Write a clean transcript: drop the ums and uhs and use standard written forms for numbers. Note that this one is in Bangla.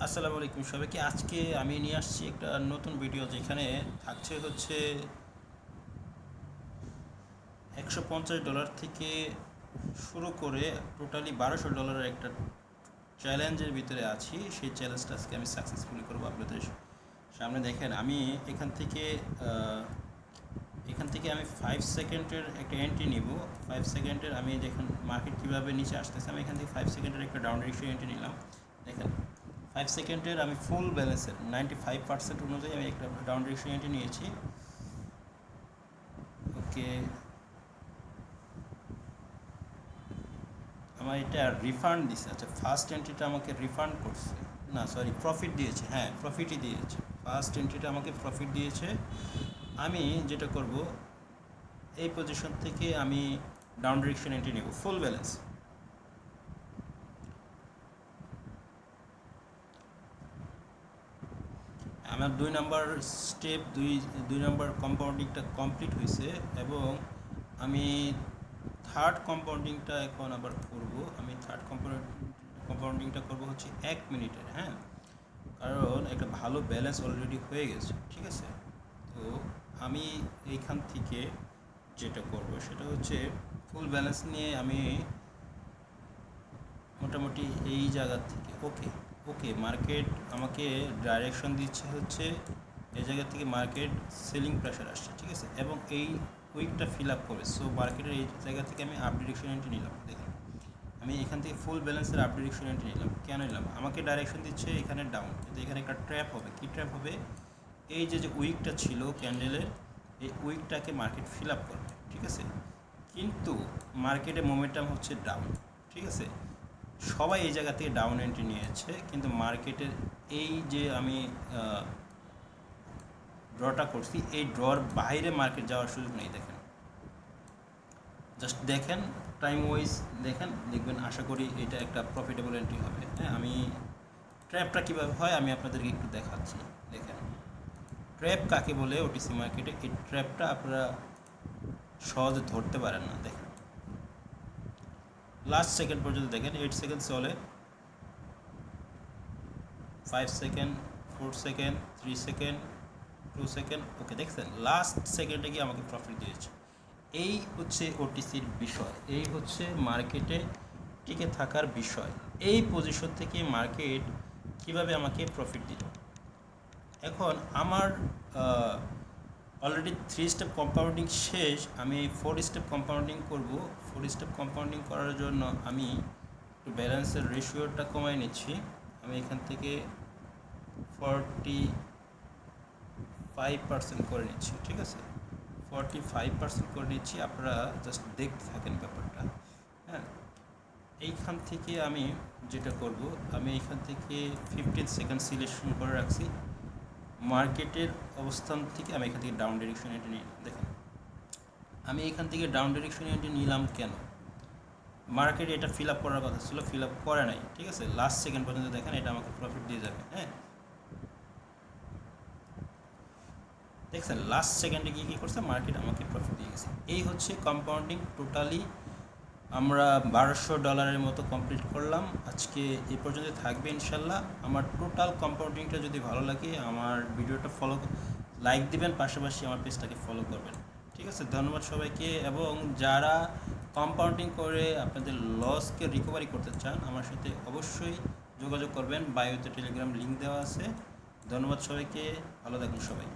আসসালামু আলাইকুম সবাইকে। আজকে আমি নিয়ে আসছি একটা নতুন ভিডিও, যেখানে থাকছে হচ্ছে $150 থেকে শুরু করে টোটালি $1200 একটা চ্যালেঞ্জের ভিতরে আছি। সেই চ্যালেঞ্জটা আজকে আমি সাকসেসফুলি করবো আপনাদের সামনে। দেখেন, আমি এখান থেকে আমি 5 সেকেন্ডের একটা এন্ট্রি নিব। 5 সেকেন্ডের আমি দেখেন মার্কেট কীভাবে নিচে আসতেছে। আমি এখান থেকে 5 সেকেন্ডের একটা ডাউন ডিরেকশন এন্ট্রি নিলাম। দেখেন 5 সেকেন্ডের আমি ফুল ব্যালেন্সের 95% অনুযায়ী আমি একটা ডাউন ডিরেকশন এন্ট্রি নিয়েছি। ওকে, আমার এটা রিফান্ড দিছে। আচ্ছা, ফার্স্ট এন্ট্রিটা আমাকে রিফান্ড করছে, না সরি প্রফিট দিয়েছে। হ্যাঁ, প্রফিটই দিয়েছে। ফার্স্ট এন্ট্রিটা আমাকে প্রফিট দিয়েছে। আমি যেটা করব, এই পজিশন থেকে আমি ডাউন ডিরেকশন এন্ট্রি নেব ফুল ব্যালেন্স। আমার 2 নম্বর স্টেপ, দুই নম্বর কম্পাউন্ডিংটা কমপ্লিট হয়েছে, এবং আমি থার্ড কম্পাউন্ডিংটা এখন আবার করব। আমি থার্ড কম্পাউন্ডিংটা করব হচ্ছে 1 মিনিটের। হ্যাঁ, কারণ একটা ভালো ব্যালেন্স অলরেডি হয়ে গেছে, ঠিক আছে। তো আমি এইখান থেকে যেটা করব সেটা হচ্ছে ফুল ব্যালেন্স নিয়ে আমি মোটামুটি এই জায়গা থেকে ওকে ওকে মার্কেট আমাকে ডাইরেকশন দিচ্ছে হচ্ছে এই জায়গা থেকে মার্কেট সেলিং প্রেশার আসছে, ঠিক আছে, এবং এই উইকটা ফিল আপ করবে। সো মার্কেটের এই জায়গা থেকে আমি আপ ডিরেকশন এন্ট্রি নিলাম। দেখেন, আমি এখান থেকে ফুল ব্যালেন্সের আপ ডিরেকশন এন্ট্রি নিলাম। কেন নিলাম? আমাকে ডাইরেকশন দিচ্ছে এখানে ডাউন, কিন্তু এখানে একটা ট্র্যাপ হবে। কী ট্র্যাপ হবে? এই যে যে উইকটা ছিল ক্যান্ডেলের, এই উইকটাকে মার্কেট ফিল আপ করবে, ঠিক আছে। কিন্তু মার্কেটে মোমেন্টাম হচ্ছে ডাউন, ঠিক আছে। সবাই এই জায়গা থেকে ডাউন এন্ট্রি নিয়েছে, কিন্তু মার্কেটের এই যে আমি ড্রটা করছি, এই ড্রর বাইরে মার্কেট যাওয়ার সুযোগ নেই। দেখেন, জাস্ট দেখেন, টাইম ওয়াইজ দেখবেন, আশা করি এটা একটা প্রফিটেবল এন্ট্রি হবে। হ্যাঁ, আমি ট্র্যাপটা কীভাবে হয় আমি আপনাদেরকে একটু দেখাচ্ছি। দেখেন, ট্র্যাপ কাকে বলে ওটিসি মার্কেটে, এই ট্র্যাপটা আপনারা সহজে ধরতে পারেন না। দেখেন, লাস্ট সেকেন্ড পর্যন্ত দেখেন, 8 সেকেন্ড চলে, 5 সেকেন্ড, 4 সেকেন্ড, 3 সেকেন্ড, 2 সেকেন্ড। ওকে, দেখছেন লাস্ট সেকেন্ডে গিয়ে আমাকে প্রফিট দিয়েছে। এই হচ্ছে ওটিসির বিষয়, এই হচ্ছে মার্কেটে টিকে থাকার বিষয়। এই পজিশন থেকে মার্কেট কিভাবে আমাকে প্রফিট দিল। এখন আমার অলরেডি 3 স্টেপ কম্পাউন্ডিং শেষ, আমি 4 স্টেপ কম্পাউন্ডিং করব। 4 স্টেপ কম্পাউন্ডিং করার জন্য আমি একটু ব্যালেন্সের রেশিওটা কমাই নিচ্ছি। আমি এখান থেকে 45% করে নিচ্ছি, ঠিক আছে। 45% করে নিচ্ছি, আপনারা জাস্ট দেখতে থাকেন ব্যাপারটা। হ্যাঁ, এইখান থেকে আমি যেটা করব, আমি এখান থেকে 15 সেকেন্ড সিলেকশন করে রাখছি। মার্কেটের অবস্থান থেকে আমি এখান থেকে ডাউন ডিরেকশন এন্ট্রি নিই। দেখেন, আমি এখান থেকে ডাউন ডিরেকশন এন্ট্রি নিলাম কেন? মার্কেট এটা ফিল আপ করার কথা ছিল, ফিল আপ করে নাই, ঠিক আছে। লাস্ট সেকেন্ড পর্যন্ত দেখেন, এটা আমাকে প্রফিট দিয়ে যাবে। হ্যাঁ, দেখছেন লাস্ট সেকেন্ডে গিয়ে কী করছে, মার্কেট আমাকে প্রফিট দিয়ে গেছে। এই হচ্ছে কম্পাউন্ডিং। টোটালি আমরা $1200 মতো কমপ্লিট করলাম। আজকে এই পর্যন্ত থাকবে ইনশাল্লাহ। আমার টোটাল কম্পাউন্ডিংটা যদি ভালো লাগে, আমার ভিডিওটা লাইক দিবেন, পাশাপাশি আমার পেজটাকে ফলো করবেন, ঠিক আছে। ধন্যবাদ সবাইকে। এবং যারা কম্পাউন্ডিং করে আপনাদের লসকে রিকভারি করতে চান, আমার সাথে অবশ্যই যোগাযোগ করবেন। বায়োতে টেলিগ্রাম লিঙ্ক দেওয়া আছে। ধন্যবাদ সবাইকে, ভালো থাকুন সবাই।